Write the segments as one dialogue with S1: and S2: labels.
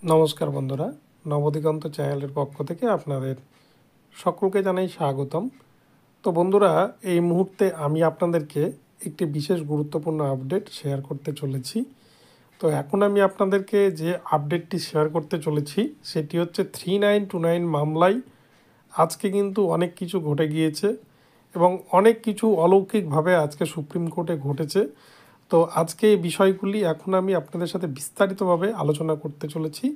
S1: নমস্কার বন্ধুরা, নবদিগন্ত চ্যানেলের পক্ষ থেকে আপনাদের সকলকে জানাই স্বাগতম। তো বন্ধুরা, এই মুহূর্তে আমি আপনাদেরকে একটি বিশেষ গুরুত্বপূর্ণ আপডেট শেয়ার করতে চলেছি। তো এখন আমি আপনাদেরকে যে আপডেটটি শেয়ার করতে চলেছি সেটি হচ্ছে 3929 মামলায় আজকে কিন্তু অনেক কিছু ঘটে গিয়েছে এবং অনেক কিছু অলৌকিকভাবে আজকে সুপ্রিম কোর্টে ঘটেছে। তো আজকে এই বিষয়গুলি এখন আমি আপনাদের সাথে বিস্তারিতভাবে আলোচনা করতে চলেছি।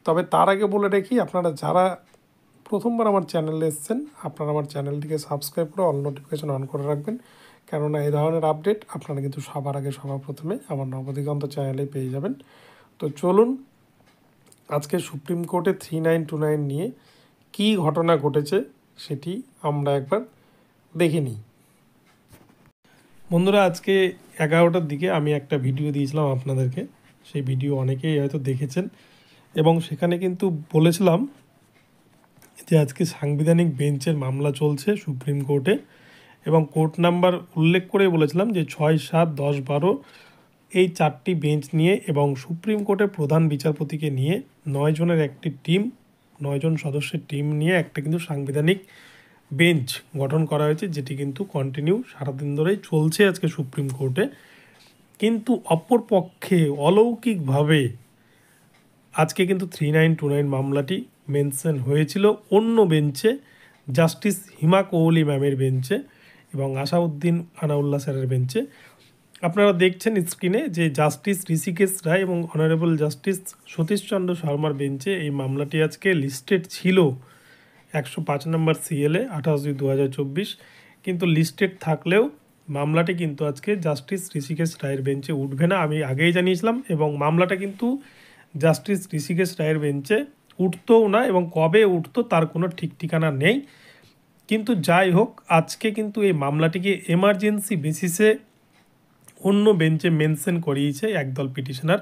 S1: তবে তার আগে বলে রাখি, আপনারা যারা প্রথমবার আমার চ্যানেলে এসেছেন আপনারা আমার চ্যানেলটিকে সাবস্ক্রাইব করে অল নোটিফিকেশন অন করে রাখবেন, কেননা এই ধরনের আপডেট আপনারা কিন্তু সবার আগে সবার প্রথমে আমার নবদিগন্ত চ্যানেলেই পেয়ে যাবেন। তো চলুন আজকে সুপ্রিম কোর্টে 3929 নিয়ে কী ঘটনা ঘটেছে সেটি আমরা একবার দেখে নিই। বন্ধুরা, আজকে 11টার দিকে আমি একটা ভিডিও দিয়েছিলাম আপনাদেরকে। সেই ভিডিও অনেকেই হয়তো দেখেছেন এবং সেখানে কিন্তু বলেছিলাম যে আজকে সাংবিধানিক বেঞ্চের মামলা চলছে সুপ্রিম কোর্টে এবং কোর্ট নাম্বার উল্লেখ করে বলেছিলাম যে 6, 7, 10, 12 এই 4টি বেঞ্চ নিয়ে এবং সুপ্রিম কোর্টের প্রধান বিচারপতিকে নিয়ে 9 জনের একটি টিম, 9 জন সদস্যের টিম নিয়ে একটা কিন্তু সাংবিধানিক বেঞ্চ গঠন করা হয়েছে, যেটি কিন্তু কন্টিনিউ সারাদিন ধরেই চলছে আজকে সুপ্রিম কোর্টে। কিন্তু অপরপক্ষে অলৌকিকভাবে আজকে কিন্তু 3929 মামলাটি মেনশন হয়েছিল অন্য বেঞ্চে, জাস্টিস হিমা কোহলি ম্যামের বেঞ্চে এবং আসাউদ্দিন আনাউল্লাহ স্যারের বেঞ্চে। আপনারা দেখছেন স্ক্রিনে যে জাস্টিস ঋষিকেশ রায় এবং অনারেবল জাস্টিস সতীশচন্দ্র শর্মার বেঞ্চে এই মামলাটি আজকে লিস্টেড ছিল 105 নম্বর সিএলএ 28/2/2024, কিন্তু লিস্টেড থাকলেও মামলাটি কিন্তু আজকে জাস্টিস ঋষিকেশ রায়ের বেঞ্চে উঠবে না। আমি আগেই জানিয়েছিলাম এবং মামলাটা কিন্তু জাস্টিস ঋষিকেশ রায়ের বেঞ্চে উঠতও না এবং কবে উঠতো তার কোনো ঠিক ঠিকানা নেই। কিন্তু যাই হোক, আজকে কিন্তু এই মামলাটিকে এমার্জেন্সি বেসিসে অন্য বেঞ্চে মেনশন করিয়েছে একদল পিটিশনার।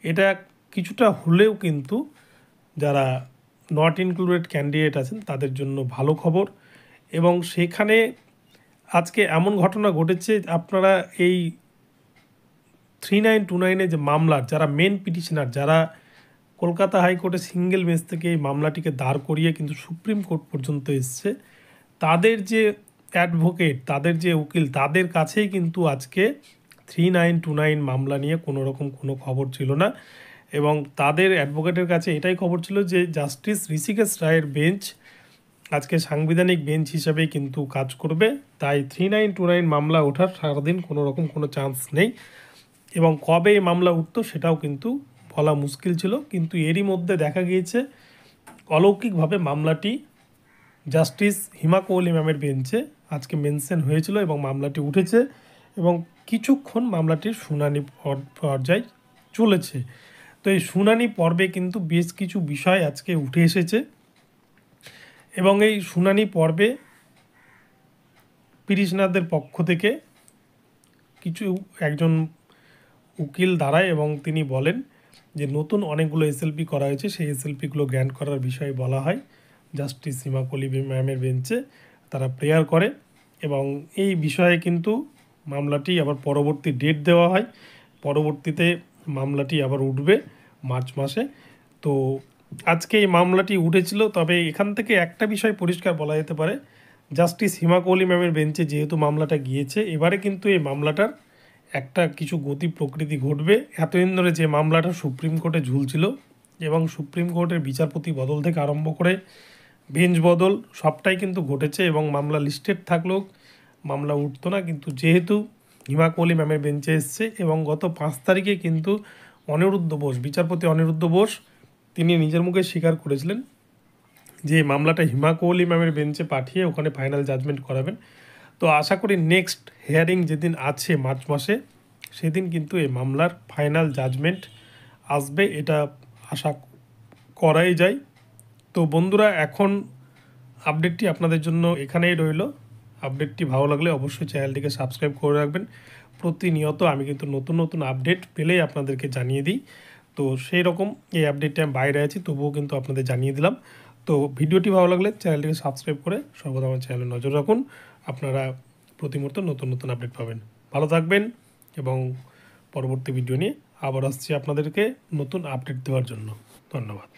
S1: এটা কিছুটা হলেও কিন্তু যারা নট ইনক্লুডেড ক্যান্ডিডেট আছেন তাদের জন্য ভালো খবর। এবং সেখানে আজকে এমন ঘটনা ঘটেছে, আপনারা এই 3929 যে মামলার যারা মেন পিটিশনার, যারা কলকাতা হাইকোর্টে সিঙ্গেল বেঞ্চ থেকে এই মামলাটিকে দাঁড় করিয়ে কিন্তু সুপ্রিম কোর্ট পর্যন্ত এসছে, তাদের যে অ্যাডভোকেট, তাদের যে উকিল, তাদের কাছেই কিন্তু আজকে 3929 মামলা নিয়ে কোনো রকম কোনো খবর ছিল না এবং তাদের অ্যাডভোকেটের কাছে এটাই খবর ছিল যে জাস্টিস ঋষিকেশ রায়ের বেঞ্চ আজকে সাংবিধানিক বেঞ্চ হিসাবে কিন্তু কাজ করবে, তাই 3929 মামলা ওঠার সারাদিন কোনো রকম কোনো চান্স নেই এবং কবে এই মামলা উঠতো সেটাও কিন্তু বলা মুশকিল ছিল। কিন্তু এরই মধ্যে দেখা গিয়েছে অলৌকিকভাবে মামলাটি জাস্টিস হিমা কোহলি ম্যামের বেঞ্চে আজকে মেনশন হয়েছিল এবং মামলাটি উঠেছে এবং কিছুক্ষণ মামলাটির শুনানি পর্যায়ে চলেছে। তো এই শুনানি পর্বে কিন্তু বেশ কিছু বিষয় আজকে উঠে এসেছে এবং এই শুনানি পর্বে পিটিশনারদের পক্ষ থেকে একজন উকিল দাঁড়ায় এবং তিনি বলেন যে নতুন অনেকগুলো এসএলপি করা হয়েছে, সেই এসএলপিগুলো গ্র্যান্ট করার বিষয়ে বলা হয়। জাস্টিস হিমা কোহলি ম্যামের বেঞ্চে তারা প্রেয়ার করে এবং এই বিষয়ে কিন্তু মামলাটি আবার পরবর্তী ডেট দেওয়া হয়। পরবর্তীতে মামলাটি আবার উঠবে মার্চ মাসে। তো আজকে এই মামলাটি উঠেছিল, তবে এখান থেকে একটা বিষয় পরিষ্কার বলা যেতে পারে, জাস্টিস হিমা কোহলি ম্যামের বেঞ্চে যেহেতু মামলাটা গিয়েছে, এবারে কিন্তু এই মামলাটার একটা কিছু গতি প্রকৃতি ঘটবে। এতদিন ধরে যে মামলাটা সুপ্রিম কোর্টে ঝুলছিল এবং সুপ্রিম কোর্টের বিচারপতি বদল থেকে আরম্ভ করে বেঞ্চ বদল সবটাই কিন্তু ঘটেছে এবং মামলা লিস্টেড থাকলেও মামলা উঠতো না, কিন্তু যেহেতু হিমা কোহলি ম্যামের বেঞ্চে এসছে এবং গত 5 তারিখে কিন্তু বিচারপতি অনিরুদ্ধ বোস তিনি নিজের মুখে স্বীকার করেছিলেন যে মামলাটা হিমা কোহলি ম্যামের বেঞ্চে পাঠিয়ে ওখানে ফাইনাল জাজমেন্ট করাবেন। তো আশা করি নেক্সট হিয়ারিং যেদিন আছে মার্চ মাসে, সেদিন কিন্তু এই মামলার ফাইনাল জাজমেন্ট আসবে, এটা আশা করাই যায়। তো বন্ধুরা, এখন আপডেটটি আপনাদের জন্য এখানেই রইল। আপডেটটি ভালো লাগলে অবশ্যই চ্যানেলটিকে সাবস্ক্রাইব করে রাখবেন। প্রতিনিয়ত আমি কিন্তু নতুন নতুন আপডেট পেলেই আপনাদেরকে জানিয়ে দিই। তো সেই রকম এই আপডেটটা আমি বাইরে আছি তবুও কিন্তু আপনাদের জানিয়ে দিলাম। তো ভিডিওটি ভালো লাগলে চ্যানেলটিকে সাবস্ক্রাইব করে সর্বদা আমার চ্যানেলে নজর রাখুন, আপনারা প্রতি মুহূর্তে নতুন নতুন আপডেট পাবেন। ভালো থাকবেন এবং পরবর্তী ভিডিও নিয়ে আবার আসছি আপনাদেরকে নতুন আপডেট দেওয়ার জন্য। ধন্যবাদ।